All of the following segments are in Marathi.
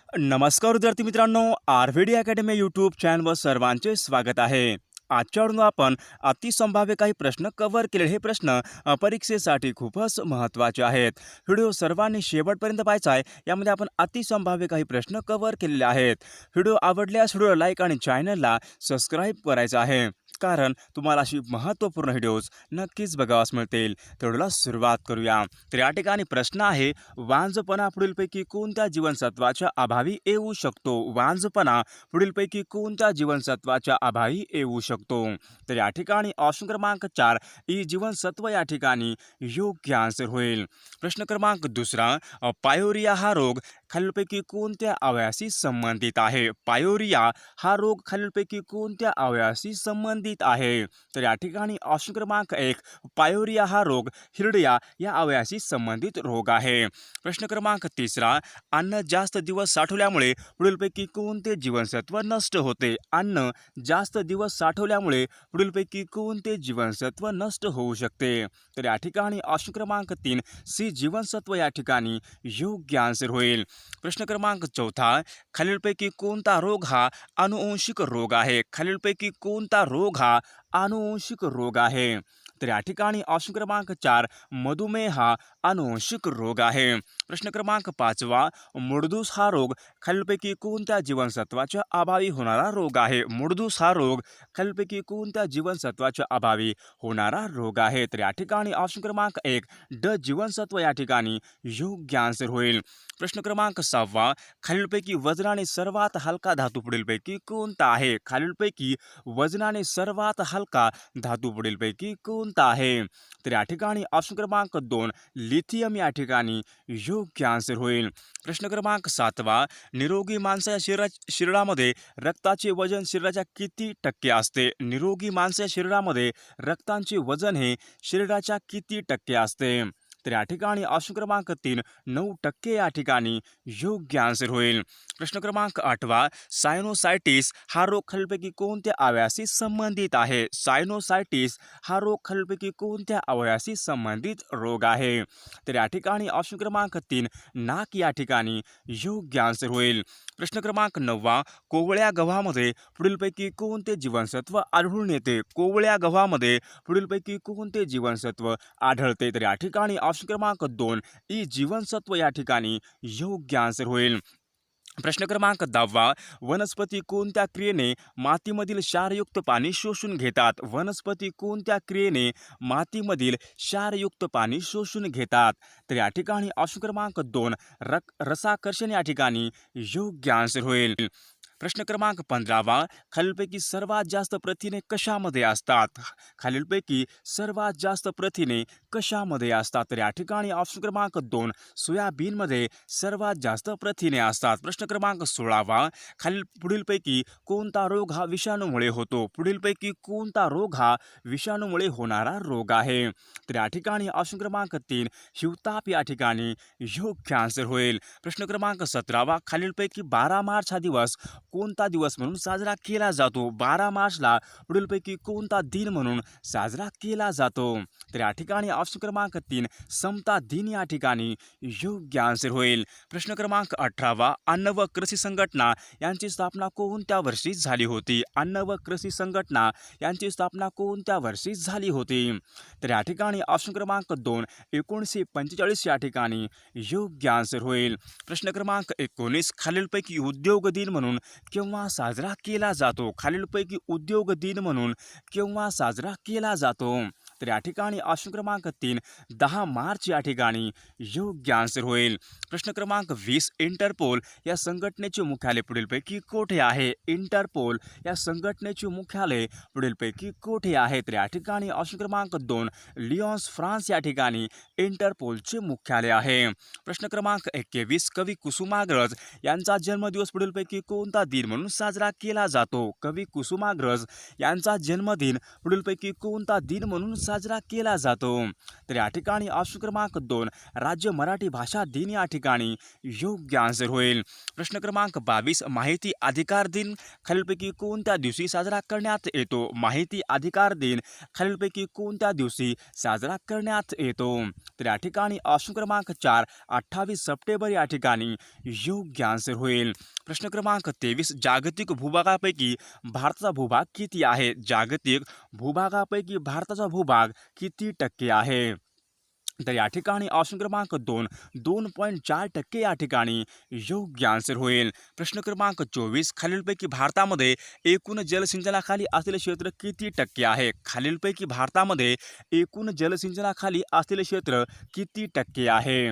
नमस्कार विद्यार्थी मित्रांनो, आरव्हीडी अकॅडमी यूट्यूब चॅनलवर सर्वांचे स्वागत आहे. आजच्या व्हिडिओ आपण अतिसंभाव्य काही प्रश्न कव्हर केले. हे प्रश्न परीक्षेसाठी खूपच महत्त्वाचे आहेत. व्हिडिओ सर्वांनी शेवटपर्यंत पाहायचा आहे. यामध्ये आपण अतिसंभाव्य काही प्रश्न कव्हर केलेले आहेत. व्हिडिओ आवडल्यास व्हिडिओला लाईक आणि चॅनलला सबस्क्राईब करायचं आहे, कारण तुम्हाला अशी महत्त्वपूर्ण व्हिडिओज नक्कीच बघावास मिळतील. तर व्हिडिओला सुरुवात करूया. तर या ठिकाणी प्रश्न आहे, वांझपणा पुढीलपैकी कोणत्या जीवनसत्वाच्या अभावी येऊ शकतो? वांझपणा पुढीलपैकी कोणत्या जीवनसत्वाच्या अभावी येऊ शकतो? तर या ठिकाणी ऑप्शन क्रमांक 4 ई जीवनसत्व या ठिकाणी योग्य आन्सर होईल. प्रश्न क्रमांक दुसरा, पायोरिया हा रोग खालीलपैकी कोणत्या अवयवाशी संबंधित आहे? पायोरिया हा रोग खालीलपैकी कोणत्या अवयवाशी संबंधित आहे? तर या ठिकाणी ऑप्शन क्रमांक 1 पायोरिया हा रोग हिरड्या या अवयवाशी संबंधित रोग आहे. प्रश्न क्रमांक तिसरा, अन्न जास्त दिवस साठवल्यामुळे पुढीलपैकी कोणते जीवनसत्व नष्ट होते? अन्न जास्त दिवस साठवल्यामुळे पुढीलपैकी कोणते जीवनसत्व नष्ट होऊ शकते? तर या ठिकाणी ऑप्शन क्रमांक 3 सी जीवनसत्व या ठिकाणी योग्य आन्सर होईल. प्रश्न क्रमांक चौथा, खालीलपैकी कोणता रोग हा अनुवंशिक रोग आहे? खालीलपैकी कोणता रोग हा अनुवंशिक रोग आहे? तर या ठिकाणी ऑप्शन क्रमांक 4 मधुमेह हा अनुवंशिक रोग आहे. प्रश्न क्रमांक 5वा, मुडदूस हा रोग खालीलपैकी कोणत्या जीवनसत्वाच्या अभावी होणारा रोग आहे? मुडदूस हा रोग खालीलपैकी कोणत्या जीवनसत्वाच्या अभावी होणारा रोग आहे? तर या ठिकाणी ऑप्शन क्रमांक 1 ड जीवनसत्व या ठिकाणी योग्य आन्सर होईल. प्रश्न क्रमांक 6वा, खालीलपैकी वजनाने सर्वात हलका धातू पुढीलपैकी कोणता आहे? खालीलपैकी वजनाने सर्वात हलका धातू पुढीलपैकी कोणता आहे? तर या ठिकाणी ऑप्शन क्रमांक 2 लिथियम या ठिकाणी योग्य आन्सर होईल. प्रश्न क्रमांक 7वा, निरोगी माणसाच्या शरीरामध्ये रक्ताचे वजन शरीराच्या किती टक्के असते? निरोगी माणसाच्या शरीरामध्ये रक्ताचे वजन हे शरीराच्या किती टक्के असते? तर या ठिकाणी ऑप्शन क्रमांक 3 9% या ठिकाणी योग्य आन्सर होईल. प्रश्न क्रमांक 8वा, सायनोसायटिस हा रोग खालीलपैकी कोणत्या अवयवाशी संबंधित आहे? सायनोसायटिस हा रोग खालीलपैकी कोणत्या अवयवाशी संबंधित रोग आहे? तर या ठिकाणी ऑप्शन क्रमांक 3 नाक या ठिकाणी योग्य आन्सर होईल. प्रश्न क्रमांक 9वा, कोवळ्या गव्हामध्ये पुढीलपैकी कोणते जीवनसत्व आढळून येते? कोवळ्या गव्हामध्ये पुढीलपैकी कोणते जीवनसत्व आढळते? तर या ठिकाणी ऑप्शन क्रमांक 2 ई जीवनसत्व या ठिकाणी योग्य आन्सर होईल. प्रश्न क्रमांक 10वा, वनस्पती कोणत्या क्रियेने मातीमधील क्षारयुक्त पाणी शोषून घेतात? वनस्पती कोणत्या क्रियेने मातीमधील क्षारयुक्त पाणी शोषून घेतात? तर या ठिकाणी ऑप्शन क्रमांक 2 रसाकर्षण या ठिकाणी योग्य आन्सर होईल. प्रश्न क्रमांक 15वा, खालीलपैकी सर्वात जास्त प्रथिने कशामध्ये असतात? खालीलपैकी सर्वात जास्त प्रथिने कशामध्ये असतात? तर या ठिकाणी ऑप्शन क्रमांक 2 सोयाबीनमध्ये सर्वात जास्त प्रथिने असतात. प्रश्न क्रमांक 16वा, पुढीलपैकी कोणता रोग हा विषाणूमुळे होतो? पुढीलपैकी कोणता रोग हा विषाणूमुळे होणारा रोग आहे? तर या ठिकाणी ऑप्शन क्रमांक 3 हिवताप या ठिकाणी योग्य आन्सर होईल. प्रश्न क्रमांक 17वा, खालीलपैकी 12 मार्च हा दिवस कोणता दिवस म्हणून साजरा केला जातो? 12 मार्चला पुढीलपैकी कोणता दिन म्हणून साजरा केला जातो? तर या ठिकाणी ऑप्शन क्रमांक 3 समता दिन या ठिकाणी योग्य आन्सर होईल. प्रश्न क्रमांक 18वा, अन्न व कृषी संघटना यांची स्थापना कोणत्या वर्षी झाली होती? अन्न व कृषी संघटना यांची स्थापना कोणत्या वर्षी झाली होती? तर या ठिकाणी ऑप्शन क्रमांक 2 1945 या ठिकाणी योग्य आन्सर होईल. प्रश्न क्रमांक 19, खालीलपैकी उद्योग दिन म्हणून केव्हा साजरा केला जातो? खालीलपैकी उद्योग दिन म्हणून केव्हा साजरा केला जातो? तर या ठिकाणी ऑप्शन क्रमांक 3 10 मार्च या ठिकाणी योग्य आन्सर होईल. प्रश्न क्रमांक 20, इंटरपोल या संघटनेचे मुख्यालय पुढीलपैकी कोठे आहे? इंटरपोल या संघटनेचे मुख्यालय पुढीलपैकी कोठे आहे? तर या ठिकाणी ऑप्शन क्रमांक 2 लिऑन्स फ्रान्स या ठिकाणी इंटरपोलचे मुख्यालय आहे. प्रश्न क्रमांक 21, कवी कुसुमाग्रज यांचा जन्मदिवस पुढीलपैकी कोणता दिन म्हणून साजरा केला जातो? कवी कुसुमाग्रज यांचा जन्मदिन पुढीलपैकी कोणता दिन म्हणून साजरा केला जातो? तर या ठिकाणी ऑप्शन क्रमांक 2 राज्य मराठी भाषा दिन या ठिकाणी योग्य आन्सर होईल. प्रश्न क्रमांक 22 माहिती अधिकार दिन खालीलपैकी कोणत्या दिवशी साजरा करण्यात येतो? माहिती अधिकार दिन खालीलपैकी कोणत्या दिवशी साजरा करण्यात येतो? तर या ठिकाणी ऑप्शन क्रमांक 4 28 सप्टेंबर या ठिकाणी योग्य आन्सर होईल. प्रश्न क्रमांक 23 जागतिक भूभागापैकी भारताचा भूभाग किती आहे? जागतिक भूभागापैकी भारताचा भूभाग किती टक्के आहे? तर या ठिकाणी ऑप्शन क्रमांक 2 2.4% या ठिकाणी योग्य आन्सर होईल. प्रश्न क्रमांक 24 खालीलपैकी भारतामध्ये एकूण जलसिंचनाखाली असलेले क्षेत्र किती टक्के आहे? खालीलपैकी भारतामध्ये एकूण जलसिंचनाखाली असलेले क्षेत्र किती टक्के आहे?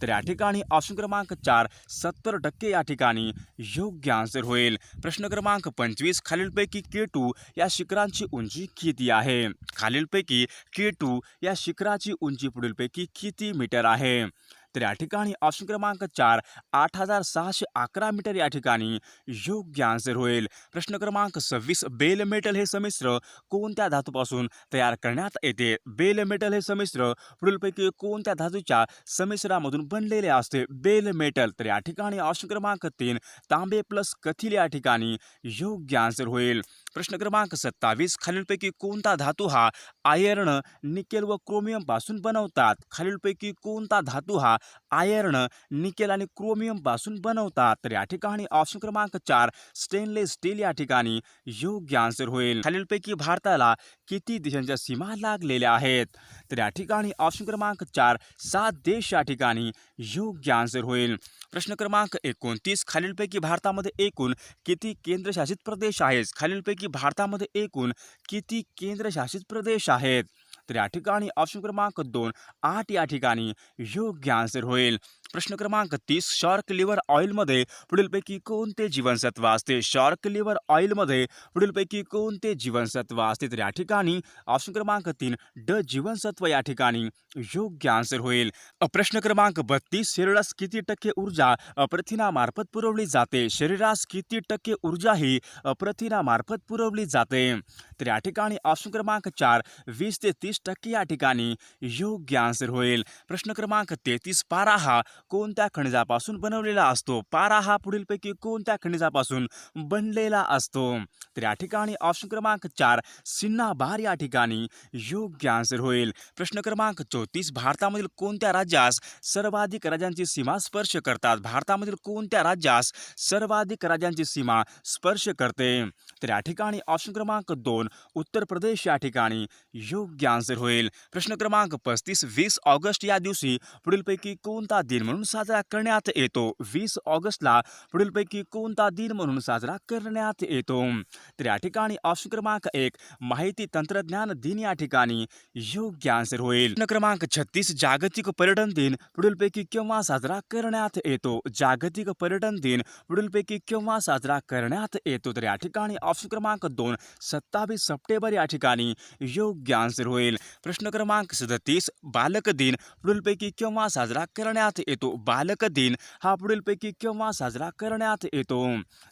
तर या ठिकाणी ऑप्शन क्रमांक 4 70% या ठिकाणी योग्य आन्सर होईल. प्रश्न क्रमांक 25 खालीलपैकी K2 या शिखरांची उंची किती आहे? खालीलपैकी K2 या शिखराची उंची पुढीलपैकी किती मीटर आहे? तर या ठिकाणी ऑप्शन क्रमांक 4 8611 मीटर या ठिकाणी योग्य आन्सर होईल. प्रश्न क्रमांक 26 बेल मेटल हे संमिश्र कोणत्या धातूपासून तयार करण्यात येते? बेल मेटल हे संमिश्र पुढीलपैकी कोणत्या धातूच्या संमिश्रामधून बनलेले असते? Bell metal. तर या ठिकाणी ऑप्शन क्रमांक 3 तांबे प्लस कथिल या ठिकाणी योग्य आन्सर होईल. प्रश्न क्रमांक 27 खालीलपैकी कोणता धातू हा आयर्न निकेल व क्रोमियम पासून बनवतात? खालीलपैकी कोणता धातू हा आयर्न निकेल आणि क्रोमियम पासून बनवतात? तर या ठिकाणी ऑप्शन क्रमांक 4 स्टेनलेस स्टील या ठिकाणी योग्य आन्सर होईल. खालीलपैकी भारताला किती देशांच्या सीमा लागलेल्या आहेत? तर या ठिकाणी ऑप्शन क्रमांक 4 7 देश या ठिकाणी योग्य आन्सर होईल. प्रश्न क्रमांक 29 खालीलपैकी भारतामध्ये एकूण किती केंद्रशासित प्रदेश आहेत? खालीलपैकी भारतामध्ये एकूण किती केंद्रशासित प्रदेश आहेत? तर या ठिकाणी ऑप्शन क्रमांक 2 8 या ठिकाणी योग्य आन्सर होईल. प्रश्न क्रमांक 30 शार्क लिव्हर ऑइलमध्ये पुढीलपैकी कोणते जीवनसत्व असते? शार्क लिव्हर ऑइलमध्ये पुढीलपैकी कोणते जीवनसत्व असते? तर या ठिकाणी ऑप्शन क्रमांक 3 ड जीवनसत्व या ठिकाणी योग्य आन्सर होईल. प्रश्न क्रमांक 32 शरीरास किती टक्के ऊर्जा प्रथिनामार्फत पुरवली जाते? शरीरास किती टक्के ऊर्जा ही प्रथिनामार्फत पुरवली जाते? तर या ठिकाणी ऑप्शन क्रमांक 4 20 ते 30% या ठिकाणी योग्य आन्सर होईल. प्रश्न क्रमांक 33 पारा हा कोणत्या खनिजापासून बनवलेला असतो? पारा हा पुढीलपैकी कोणत्या खनिजापासून बनलेला असतो? तर या ठिकाणी ऑप्शन क्रमांक 4 सिन्नाबार या ठिकाणी योग्य आन्सर होईल. प्रश्न क्रमांक 34 भारतामधील कोणत्या राज्यास सर्वाधिक राज्यांची सीमा स्पर्श करतात? भारतामधील कोणत्या राज्यास सर्वाधिक राज्यांची सीमा स्पर्श करते? तर या ठिकाणी ऑप्शन क्रमांक 2 उत्तर प्रदेश या ठिकाणी योग्य आन्सर होईल. प्रश्न क्रमांक 35 20 ऑगस्ट या दिवशी पुढीलपैकी कोणता दिन म्हणून साजरा करण्यात येतो? 20 ऑगस्टला पुढीलपैकी कोणता दिन म्हणून साजरा करण्यात येतो? तर या ठिकाणी ऑप्शन क्रमांक 1 माहिती तंत्रज्ञान दिन या ठिकाणी योग्य आन्सर होईल. प्रश्न क्रमांक 36 जागतिक पर्यटन दिन पुढीलपैकी केव्हा साजरा करण्यात येतो? जागतिक पर्यटन दिन पुढीलपैकी केव्हा साजरा करण्यात येतो? तर या ठिकाणी ऑप्शन क्रमांक 2 27 सप्टेंबर या ठिकाणी योग्य आन्सर होईल. प्रश्न क्रमांक 37 बालक दिन पुढीलपैकी केव्हा साजरा करण्यात येतो? बालक दिन हा पुढीलपैकी केव्हा साजरा करण्यात येतो?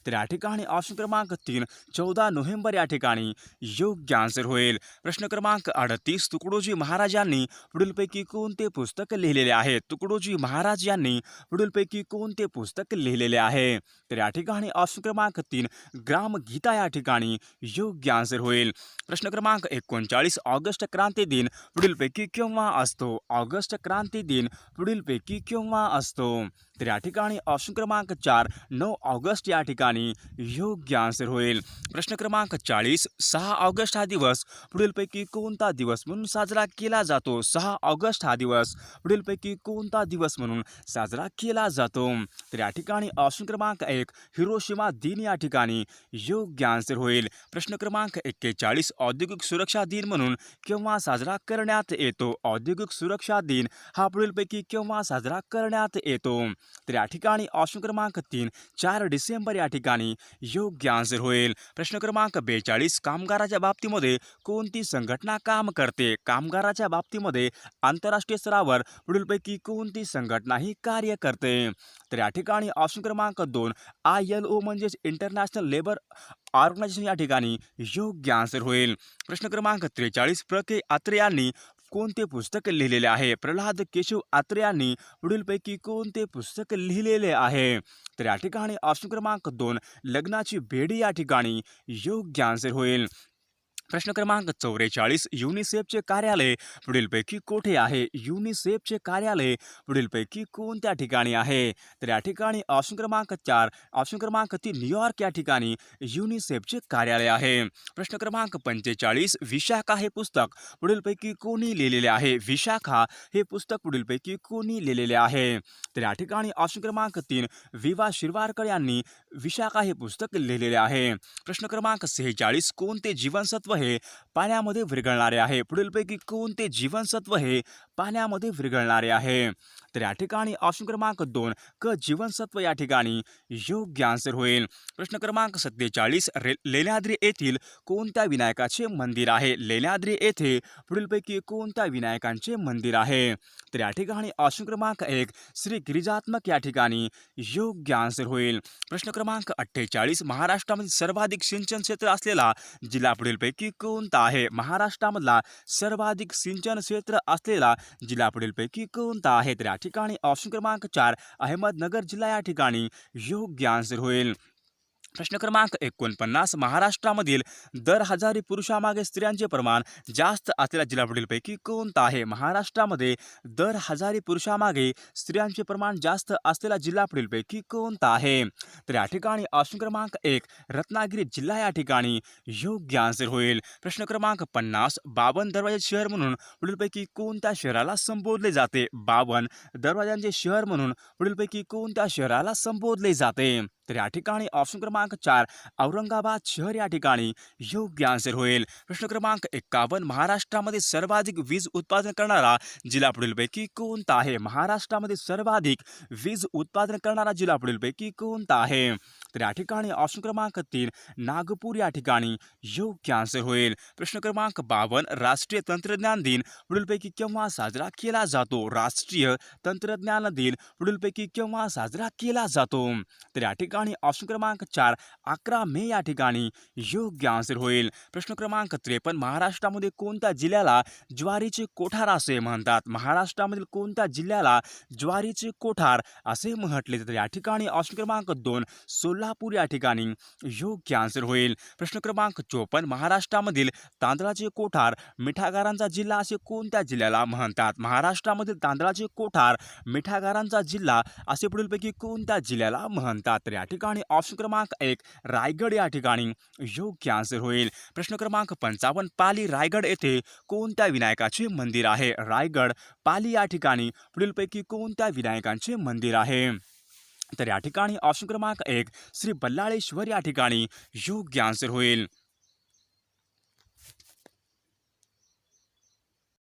तर या ठिकाणी ऑप्शन क्रमांक 3 14 नोव्हेंबर या ठिकाणी योग्य आन्सर होईल. प्रश्न क्रमांक 38 तुकडोजी महाराज यांनी पुढीलपैकी कोणते पुस्तक लिहिलेले आहे? तुकडोजी महाराज यांनी पुढीलपैकी कोणते पुस्तक लिहिलेले आहे? तर या ठिकाणी ऑप्शन क्रमांक 3 ग्रामगीता या ठिकाणी योग्य आन्सर होईल. प्रश्न क्रमांक 39 ऑगस्ट क्रांती दिन पुढीलपैकी केव्हा असतो? ऑगस्ट क्रांती दिन पुढीलपैकी केव्हा असतो? तर या ठिकाणी ऑप्शन क्रमांक 4 9 ऑगस्ट या ठिकाणी योग्य आन्सर होईल. प्रश्न क्रमांक 40 6 ऑगस्ट हा दिवस पुढीलपैकी कोणता दिवस म्हणून साजरा केला जातो? 6 ऑगस्ट हा दिवस पुढीलपैकी कोणता दिवस म्हणून साजरा केला जातो? तर या ठिकाणी ऑप्शन क्रमांक 1 हिरोशिमा दिन या ठिकाणी योग्य आन्सर होईल. प्रश्न क्रमांक 41 औद्योगिक सुरक्षा दिन म्हणून केव्हा साजरा करण्यात येतो? औद्योगिक सुरक्षा दिन हा पुढीलपैकी केव्हा साजरा करण्यात करण्यात येतो. तर या ठिकाणी ऑप्शन क्रमांक 3 4 डिसेंबर या ठिकाणी योग्य आन्सर होईल. प्रश्न क्रमांक 42 कामगाराच्या बाबतीमध्ये कोणती संघटना काम करते? कामगाराच्या बाबतीमध्ये आंतरराष्ट्रीय स्तरावर पुढीलपैकी कोणती संघटना ही कार्य करते? तर या ठिकाणी ऑप्शन क्रमांक 2 ILO म्हणजेच इंटरनॅशनल लेबर ऑर्गनायझेशन या ठिकाणी योग्य आन्सर होईल. प्रश्न क्रमांक 43 के अत्रे यांनी कोणते पुस्तक लिहिलेले आहे? प्रल्हाद केशव अत्रे यांनी पुढीलपैकी कोणते पुस्तक लिहिलेले आहे? तर या ठिकाणी ऑप्शन क्रमांक 2 लग्नाची बेडी या ठिकाणी योग्य आन्सर होईल. प्रश्न क्रमांक 44 युनिसेफचे कार्यालय पुढीलपैकी कोठे आहे? युनिसेफचे कार्यालय पुढीलपैकी कोणत्या ठिकाणी आहे? तर या ठिकाणी ऑप्शन क्रमांक 4 ऑप्शन क्रमांक 3 न्यूयॉर्क या ठिकाणी युनिसेफचे कार्यालय आहे. प्रश्न क्रमांक 45 विशाखा हे पुस्तक पुढीलपैकी कोणी लिहिलेले आहे? विशाखा हे पुस्तक पुढीलपैकी कोणी लिहिलेले आहे? तर या ठिकाणी ऑप्शन क्रमांक 3 विवा शिरवाडकर यांनी विशाखा हे पुस्तक लिहिलेले आहे. प्रश्न क्रमांक 46 कोणते जीवनसत्व हे पाण्यामध्ये विरघळणारे आहे? पुढीलपैकी कोणते जीवनसत्व हे पाण्यामध्ये विरघळणारे आहे? तर या ठिकाणी ऑप्शन क्रमांक 2 क जीवनसत्व या ठिकाणी योग्य आन्सर होईल. प्रश्न क्रमांक 47 लेण्याद्री येथील कोणत्या विनायकाचे मंदिर आहे? लेण्याद्री येथे पुढीलपैकी कोणत्या विनायकांचे मंदिर आहे? तर या ठिकाणी ऑप्शन क्रमांक 1 श्री गिरिजात्मक या ठिकाणी योग्य आन्सर होईल. प्रश्न क्रमांक 48 महाराष्ट्रामध्ये सर्वाधिक सिंचन क्षेत्र असलेला जिल्हा पुढीलपैकी कोणता आहे? महाराष्ट्रामधला सर्वाधिक सिंचन क्षेत्र असलेला जिल्हा पुढीलपैकी कोणता आहे? तर या ठिकाणी ऑप्शन क्रमांक 4 अहमदनगर जिल्हा या ठिकाणी योग्य आन्सर होईल. प्रश्न क्रमांक 49 महाराष्ट्रामधील दर हजारी पुरुषामागे स्त्रियांचे प्रमाण जास्त असलेला जिल्हा पुढीलपैकी कोणता आहे? महाराष्ट्रामध्ये दर हजारी पुरुषामागे स्त्रियांचे प्रमाण जास्त असलेला जिल्हा पुढीलपैकी कोणता आहे? तर या ठिकाणी ऑप्शन क्रमांक 1 रत्नागिरी जिल्हा या ठिकाणी योग्य आन्सर होईल. प्रश्न क्रमांक 50 52 दरवाजे शहर म्हणून पुढीलपैकी कोणत्या शहराला संबोधले जाते? 52 दरवाजांचे शहर म्हणून पुढीलपैकी कोणत्या शहराला संबोधले जाते? तर या ठिकाणी ऑप्शन क्रमांक 4 औरंगाबाद शहर या ठिकाणी योग्य आन्सर होईल. प्रश्न क्रमांक 51 महाराष्ट्रामध्ये सर्वाधिक वीज उत्पादन करणारा जिल्हा पुढीलपैकी कोणता आहे? महाराष्ट्रामध्ये सर्वाधिक वीज उत्पादन करणारा जिल्हा पुढीलपैकी कोणता आहे? तर या ठिकाणी ऑप्शन क्रमांक 3 नागपूर या ठिकाणी योग्य आन्सर होईल. प्रश्न क्रमांक 52 राष्ट्रीय तंत्रज्ञान दिन पुढीलपैकी केव्हा साजरा केला जातो? राष्ट्रीय तंत्रज्ञान दिन पुढीलपैकी केव्हा साजरा केला जातो? तर या ठिकाणी ऑप्शन क्रमांक 4 11 मे या ठिकाणी योग्य आन्सर होईल. प्रश्न क्रमांक 53 महाराष्ट्रामध्ये कोणत्या जिल्ह्याला ज्वारीचे कोठार असे म्हणतात? महाराष्ट्रामधील कोणत्या जिल्ह्याला ज्वारीचे कोठार असे म्हटले जाते? या ठिकाणी ऑप्शन क्रमांक 2 सोलापूर या ठिकाणी योग्य आन्सर होईल. प्रश्न क्रमांक 54 महाराष्ट्रामधील तांदळाचे कोठार मिठागारांचा जिल्हा असे कोणत्या जिल्ह्याला म्हणतात? महाराष्ट्रामधील तांदळाचे कोठार मिठागारांचा जिल्हा असे पुढीलपैकी कोणत्या जिल्ह्याला म्हणतात? तर या ठिकाणी ऑप्शन क्रमांक 1 रायगड या ठिकाणी योग्य आन्सर होईल. प्रश्न क्रमांक 55 पाली रायगड येथे कोणत्या विनायकाचे मंदिर आहे? रायगड पाली या ठिकाणी पुढीलपैकी कोणत्या विनायकांचे मंदिर आहे? तर या ठिकाणी ऑप्शन क्रमांक 1 श्री बल्लाळेश्वर या ठिकाणी योग्य आन्सर होईल.